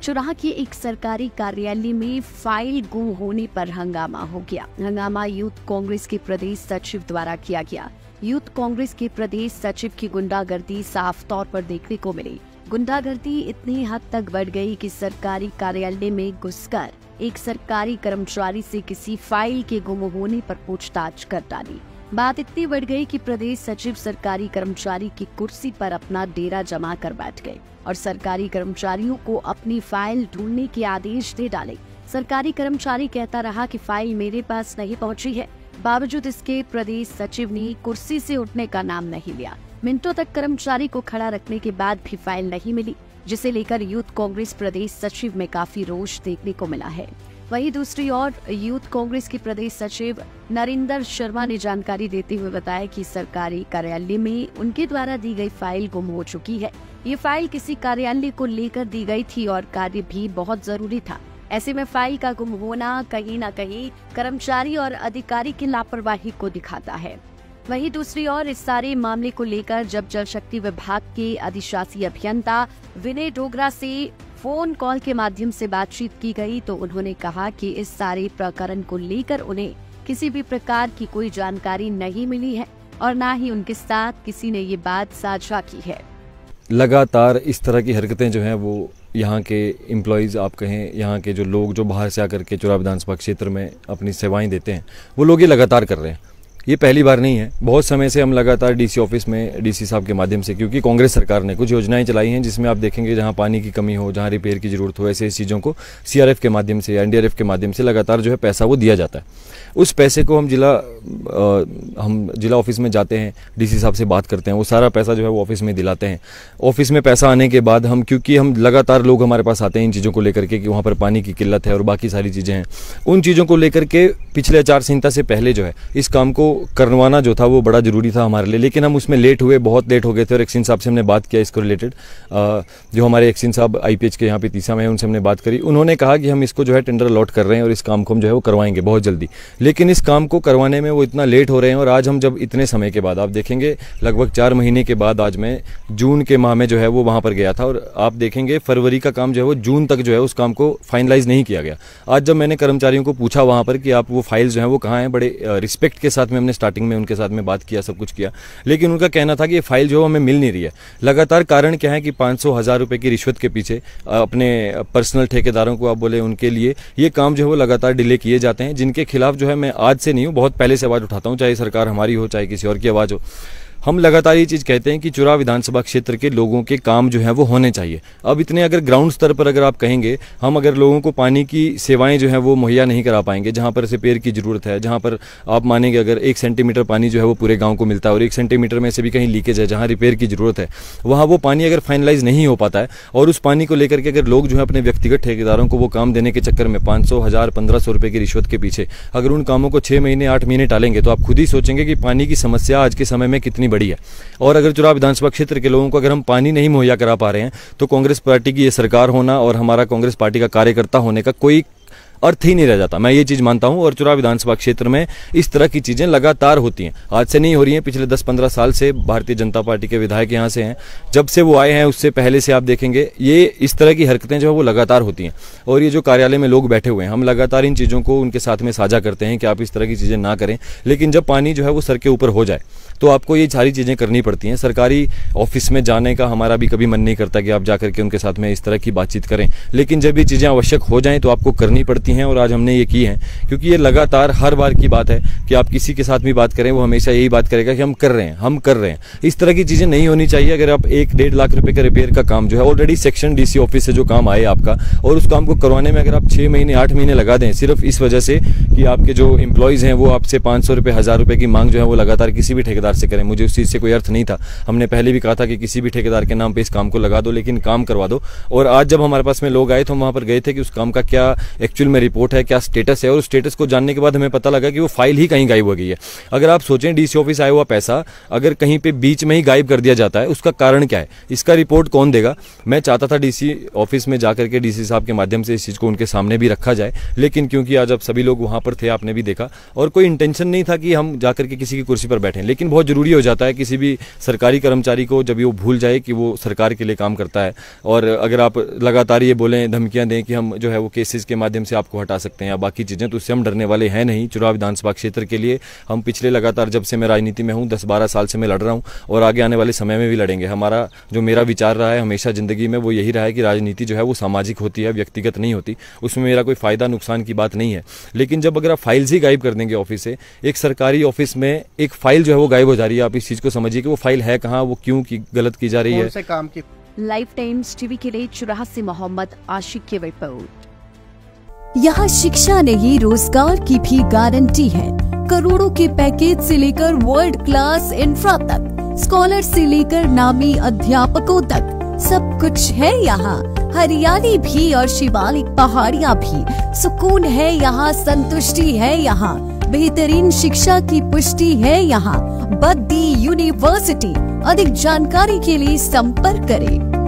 चुराह के एक सरकारी कार्यालय में फाइल गुम होने पर हंगामा हो गया। हंगामा यूथ कांग्रेस के प्रदेश सचिव द्वारा किया गया। यूथ कांग्रेस के प्रदेश सचिव की गुंडागर्दी साफ तौर पर देखने को मिली। गुंडागर्दी इतनी हद तक बढ़ गई कि सरकारी कार्यालय में घुसकर एक सरकारी कर्मचारी से किसी फाइल के गुम होने पर पूछताछ कर डाली। बात इतनी बढ़ गई कि प्रदेश सचिव सरकारी कर्मचारी की कुर्सी पर अपना डेरा जमा कर बैठ गए और सरकारी कर्मचारियों को अपनी फाइल ढूंढने के आदेश दे डाले। सरकारी कर्मचारी कहता रहा कि फाइल मेरे पास नहीं पहुंची है। बावजूद इसके प्रदेश सचिव ने कुर्सी से उठने का नाम नहीं लिया। मिनटों तक कर्मचारी को खड़ा रखने के बाद भी फाइल नहीं मिली, जिसे लेकर यूथ कांग्रेस प्रदेश सचिव में काफी रोष देखने को मिला है। वहीं दूसरी ओर यूथ कांग्रेस के प्रदेश सचिव नरेंद्र शर्मा ने जानकारी देते हुए बताया कि सरकारी कार्यालय में उनके द्वारा दी गई फाइल गुम हो चुकी है। ये फाइल किसी कार्यालय को लेकर दी गई थी और कार्य भी बहुत जरूरी था। ऐसे में फाइल का गुम होना कहीं न कहीं कर्मचारी और अधिकारी की लापरवाही को दिखाता है। वहीं दूसरी ओर इस सारे मामले को लेकर जब जल शक्ति विभाग के अधिशासी अभियंता विनय डोगरा से फोन कॉल के माध्यम से बातचीत की गई तो उन्होंने कहा कि इस सारे प्रकरण को लेकर उन्हें किसी भी प्रकार की कोई जानकारी नहीं मिली है और न ही उनके साथ किसी ने ये बात साझा की है। लगातार इस तरह की हरकतें जो हैं वो यहाँ के एम्प्लॉयज़ आप कहें, यहाँ के जो लोग जो बाहर से आकर के चुराह विधानसभा क्षेत्र में अपनी सेवाएं देते हैं, वो लोग ये लगातार कर रहे हैं। ये पहली बार नहीं है। बहुत समय से हम लगातार डीसी ऑफिस में डीसी साहब के माध्यम से, क्योंकि कांग्रेस सरकार ने कुछ योजनाएं चलाई हैं जिसमें आप देखेंगे जहां पानी की कमी हो, जहां रिपेयर की जरूरत हो, ऐसे चीज़ों को सीआरएफ के माध्यम से या एनडीआरएफ के माध्यम से लगातार जो है पैसा वो दिया जाता है। उस पैसे को हम जिला ऑफिस में जाते हैं, डीसी साहब से बात करते हैं, वो सारा पैसा जो है वो ऑफिस में दिलाते हैं। ऑफिस में पैसा आने के बाद क्योंकि हम लगातार लोग हमारे पास आते हैं इन चीज़ों को लेकर के कि वहाँ पर पानी की किल्लत है और बाकी सारी चीज़ें हैं, उन चीज़ों को लेकर के पिछले आचार संहिता से पहले जो है इस काम को करवाना जो था वो बड़ा जरूरी था हमारे लिए। लेकिन हम उसमें लेट हुए, बहुत लेट हो गए थे और एक्सीन साहब से हमने बात किया इसको रिलेटेड। जो हमारे एक्सीन साहब आईपीएच के यहाँ पे तीसरा में है, उनसे हमने बात करी। उन्होंने कहा कि हम इसको जो है टेंडर अलॉट कर रहे हैं और इस काम को हम जो है वो करवाएंगे बहुत जल्दी। लेकिन इस काम को करवाने में वो इतना लेट हो रहे हैं और आज हम जब इतने समय के बाद, आप देखेंगे लगभग 4 महीने के बाद, आज मैं जून के माह में जो है वो वहाँ पर गया था और आप देखेंगे फरवरी का काम जो है वो जून तक जो है उस काम को फाइनलाइज नहीं किया गया। आज जब मैंने कर्मचारियों को पूछा वहाँ पर कि आप वो फाइल जो है वो कहाँ हैं, बड़े रिस्पेक्ट के साथ में हमने स्टार्टिंग में उनके साथ में बात किया, सब कुछ किया, लेकिन उनका कहना था कि ये फाइल जो हमें मिल नहीं रही है। लगातार कारण क्या है कि 500,000 रुपए की रिश्वत के पीछे अपने पर्सनल ठेकेदारों को आप बोले उनके लिए ये काम जो है वो लगातार डिले किए जाते हैं, जिनके खिलाफ जो है मैं आज से नहीं हूँ, बहुत पहले से आवाज उठाता हूँ, चाहे सरकार हमारी हो चाहे किसी और की आवाज हो। हम लगातार ये चीज़ कहते हैं कि चुराह विधानसभा क्षेत्र के लोगों के काम जो है वो होने चाहिए। अब इतने अगर ग्राउंड स्तर पर अगर आप कहेंगे, हम अगर लोगों को पानी की सेवाएं जो है वो मुहैया नहीं करा पाएंगे, जहां पर रिपेयर की जरूरत है, जहां पर आप मानेंगे अगर 1 सेंटीमीटर पानी जो है वो पूरे गांव को मिलता है और 1 सेंटीमीटर में से भी कहीं लीकेज है, जहां रिपेयर की जरूरत है, वहां वो पानी अगर फाइनलाइज नहीं हो पाता है और उस पानी को लेकर के अगर लोग जो है अपने व्यक्तिगत ठेकेदारों को वो काम देने के चक्कर में 500, 1000, 1500 रुपए की रिश्वत के पीछे अगर उन कामों को 6 महीने 8 महीने टालेंगे तो आप खुद ही सोचेंगे कि पानी की समस्या आज के समय में कितनी बड़ी है। और अगर चुराह विधानसभा क्षेत्र के लोगों को अगर हम पानी नहीं मुहैया करा पा रहे हैं तो कांग्रेस पार्टी की ये सरकार होना और हमारा कांग्रेस पार्टी का कार्यकर्ता होने का कोई अर्थ ही नहीं रह जाता। मैं ये चीज़ मानता हूं और चुराह विधानसभा क्षेत्र में इस तरह की चीज़ें लगातार होती हैं, आज से नहीं हो रही हैं। पिछले 10-15 साल से भारतीय जनता पार्टी के विधायक यहाँ से हैं, जब से वो आए हैं उससे पहले से आप देखेंगे ये इस तरह की हरकतें जो है वो लगातार होती हैं। और ये जो कार्यालय में लोग बैठे हुए हैं, हम लगातार इन चीज़ों को उनके साथ में साझा करते हैं कि आप इस तरह की चीज़ें ना करें, लेकिन जब पानी जो है वो सर के ऊपर हो जाए तो आपको ये सारी चीज़ें करनी पड़ती हैं। सरकारी ऑफिस में जाने का हमारा भी कभी मन नहीं करता कि आप जाकर के उनके साथ में इस तरह की बातचीत करें, लेकिन जब ये चीज़ें आवश्यक हो जाएं तो आपको करनी पड़ती हैं और आज हमने ये की है। क्योंकि ये लगातार हर बार की बात है कि आप किसी के साथ भी बात करें वो हमेशा यही बात करेगा कि हम कर रहे हैं, हम कर रहे हैं। इस तरह की चीज़ें नहीं होनी चाहिए। अगर आप 1-1.5 लाख रुपए का रिपेयर का काम जो है ऑलरेडी सेक्शन डीसी ऑफिस से जो काम आए आपका, और उस काम को करवाने में अगर आप 6 महीने 8 महीने लगा दें सिर्फ इस वजह से कि आपके जो एम्प्लॉयज़ हैं वो आपसे 500 रुपये 1000 रुपये की मांग जो है वो लगातार किसी भी ठेकेदार से करें, मुझे उस चीज़ से कोई अर्थ नहीं था। हमने पहले भी कहा था कि किसी भी ठेकेदार के नाम पे इस काम को लगा दो, लेकिन काम करवा दो। और आज जब हमारे पास में लोग आए तो हम वहाँ पर गए थे कि उस काम का क्या एक्चुअल में रिपोर्ट है, क्या स्टेटस है, और उस स्टेटस को जानने के बाद हमें पता लगा कि वो फाइल ही कहीं गायब हो गई है। अगर आप सोचें डीसी ऑफिस आया हुआ पैसा अगर कहीं पे बीच में ही गायब कर दिया जाता है, उसका कारण क्या है, इसका रिपोर्ट कौन देगा? मैं चाहता था डीसी ऑफिस में जाकर के डीसी साहब के माध्यम से इस चीज़ को उनके सामने भी रखा जाए, लेकिन क्योंकि आज अब सभी लोग वहाँ पर थे, आपने भी देखा, और कोई इंटेंशन नहीं था कि हम जाकर के किसी की कुर्सी पर बैठें। लेकिन बहुत ज़रूरी हो जाता है किसी भी सरकारी कर्मचारी को, जब वो भूल जाए कि वो सरकार के लिए काम करता है। और अगर आप लगातार ये बोलें, धमकियां दें कि हम जो है वो केसेस के माध्यम से आपको हटा सकते हैं या बाकी चीज़ें, तो उससे हम डरने वाले हैं नहीं। चुराव विधानसभा क्षेत्र के लिए हम पिछले लगातार, जब से मैं राजनीति में हूँ, 10-12 साल से मैं लड़ रहा हूँ और आगे आने वाले समय में भी लड़ेंगे। हमारा जो मेरा विचार रहा है हमेशा ज़िंदगी में, वो यही रहा है कि राजनीति जो है वो सामाजिक होती है, व्यक्तिगत नहीं होती। उसमें मेरा कोई फ़ायदा नुकसान की बात नहीं है। लेकिन जब अगर आप फाइल्स ही गायब कर देंगे ऑफिस से, एक सरकारी ऑफिस में एक फाइल जो है वो गायब हो जा रही है, आप इस चीज़ को समझिए कि वो फाइल है कहाँ, वो क्यों की गलत की जा रही है। कौन से काम की? लाइफ टाइम्स टीवी के लिए चुराह से मोहम्मद आशिक की रिपोर्ट। यहाँ शिक्षा नहीं, रोजगार की भी गारंटी है। करोड़ों के पैकेज से लेकर वर्ल्ड क्लास इंफ्रा तक, स्कॉलर से लेकर नामी अध्यापकों तक, सब कुछ है यहाँ। हरियाली भी और शिवालिक पहाड़ियाँ भी, सुकून है यहाँ, संतुष्टि है यहाँ, बेहतरीन शिक्षा की पुष्टि है यहाँ। बद्दी यूनिवर्सिटी। अधिक जानकारी के लिए संपर्क करें।